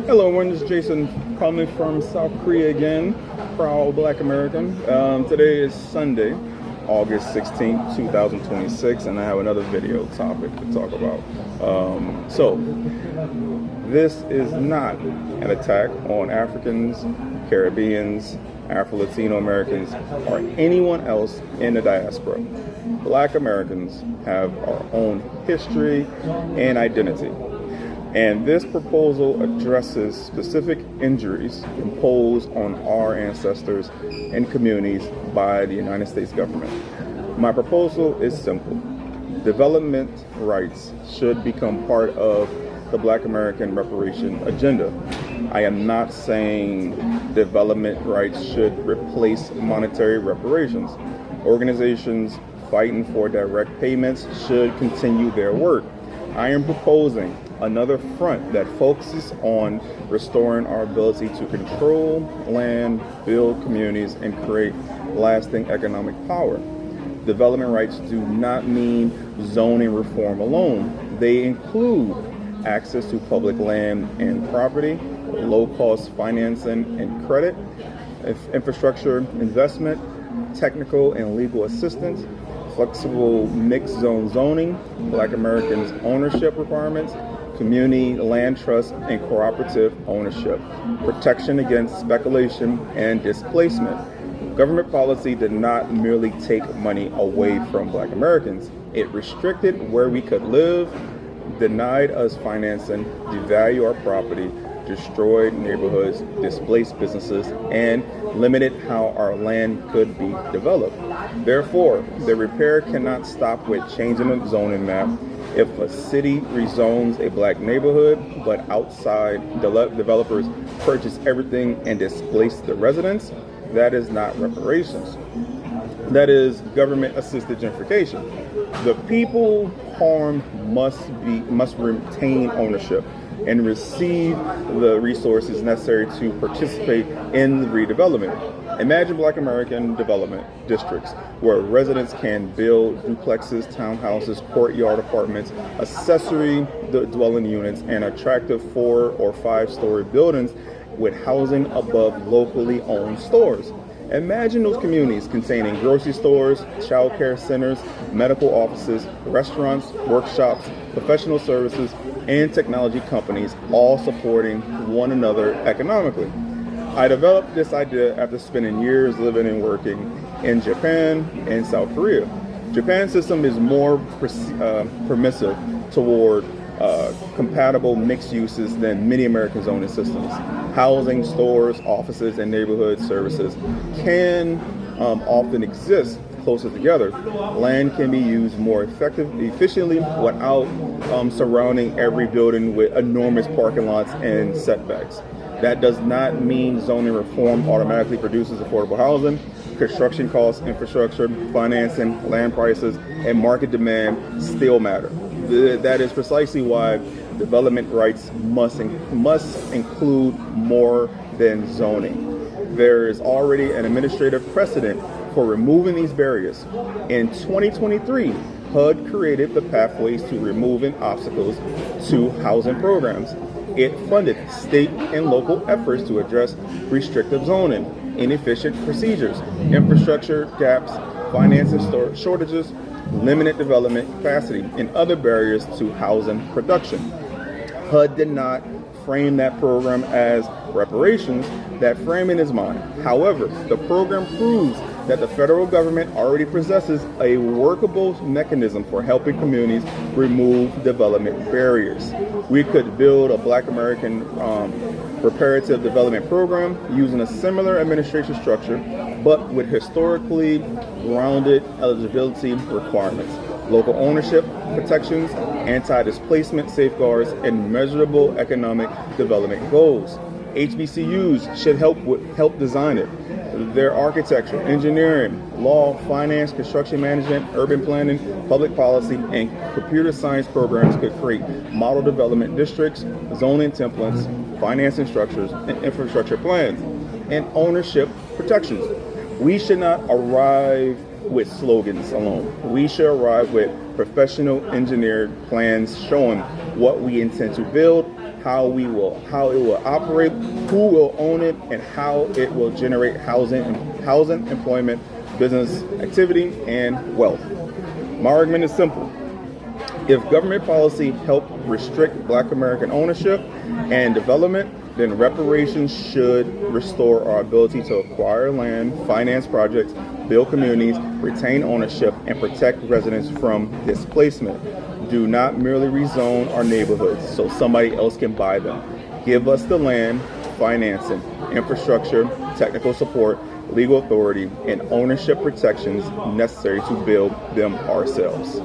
Hello, everyone. This is Jason calling from South Korea again, proud Black American. Today is Sunday, August 16th, 2026, and I have another video topic to talk about. This is not an attack on Africans, Caribbeans, Afro-Latino Americans, or anyone else in the diaspora. Black Americans have our own history and identity. And this proposal addresses specific injuries imposed on our ancestors and communities by the United States government. My proposal is simple. Development rights should become part of the Black American reparation agenda. I am not saying development rights should replace monetary reparations. Organizations fighting for direct payments should continue their work. I am proposing another front that focuses on restoring our ability to control land, build communities, and create lasting economic power. Development rights do not mean zoning reform alone. They include access to public land and property, low-cost financing and credit, infrastructure investment, technical and legal assistance, flexible mixed zone zoning, Black Americans ownership requirements, community land trust and cooperative ownership, protection against speculation and displacement. Government policy did not merely take money away from Black Americans. It restricted where we could live, denied us financing, devalued our property, destroyed neighborhoods, displaced businesses, and limited how our land could be developed. Therefore, the repair cannot stop with changing the zoning map. If a city rezones a Black neighborhood, but outside developers purchase everything and displace the residents, that is not reparations. That is government-assisted gentrification. The people harmed must retain ownership and receive the resources necessary to participate in the redevelopment. Imagine Black American development districts where residents can build duplexes, townhouses, courtyard apartments, accessory dwelling units, and attractive 4 or 5-story buildings with housing above locally owned stores. Imagine those communities containing grocery stores, child care centers, medical offices, restaurants, workshops, professional services, and technology companies all supporting one another economically. I developed this idea after spending years living and working in Japan and South Korea. Japan's system is more permissive toward compatible mixed uses than many American zoning systems. Housing, stores, offices, and neighborhood services can often exist closer together. Land can be used more efficiently without surrounding every building with enormous parking lots and setbacks. That does not mean zoning reform automatically produces affordable housing. Construction costs, infrastructure, financing, land prices, and market demand still matter. That is precisely why development rights must include more than zoning. There is already an administrative precedent for removing these barriers. In 2023, HUD created the pathways to removing obstacles to housing programs. It funded state and local efforts to address restrictive zoning, inefficient procedures, infrastructure gaps, financing shortages, limited development capacity, and other barriers to housing production. HUD did not frame that program as reparations. That framing is mine. However, the program proves that the federal government already possesses a workable mechanism for helping communities remove development barriers. We could build a Black American reparative development program using a similar administration structure, but with historically grounded eligibility requirements, local ownership protections, anti-displacement safeguards, and measurable economic development goals. HBCUs should help design it. Their architecture, engineering, law, finance, construction management, urban planning, public policy, and computer science programs could create model development districts, zoning templates, financing structures, and infrastructure plans, and ownership protections. We should not arrive with slogans alone. We should arrive with professional engineered plans showing what we intend to build, how it will operate, who will own it, and how it will generate housing, employment, business activity, and wealth. My argument is simple. If government policy helped restrict Black American ownership and development, then reparations should restore our ability to acquire land, finance projects, build communities, retain ownership, and protect residents from displacement. Do not merely rezone our neighborhoods so somebody else can buy them. Give us the land, financing, infrastructure, technical support, legal authority, and ownership protections necessary to build them ourselves.